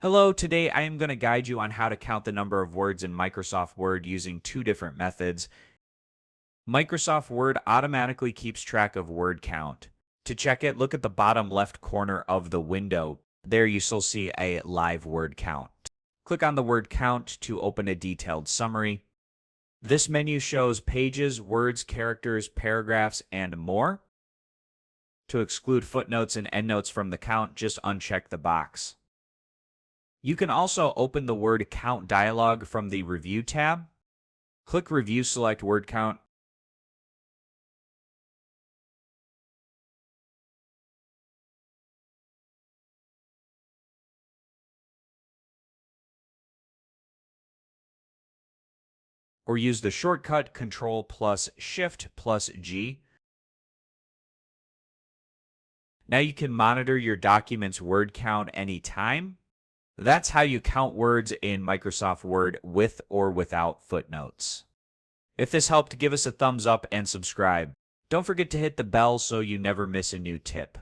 Hello, today I am going to guide you on how to count the number of words in Microsoft Word using two different methods. Microsoft Word automatically keeps track of word count. To check it, look at the bottom left corner of the window. There you still see a live word count. Click on the word count to open a detailed summary. This menu shows pages, words, characters, paragraphs, and more. To exclude footnotes and endnotes from the count, just uncheck the box. You can also open the word count dialog from the Review tab. Click Review, select word count. Or use the shortcut Control plus Shift plus G. Now you can monitor your document's word count anytime. That's how you count words in Microsoft Word with or without footnotes. If this helped, give us a thumbs up and subscribe. Don't forget to hit the bell so you never miss a new tip.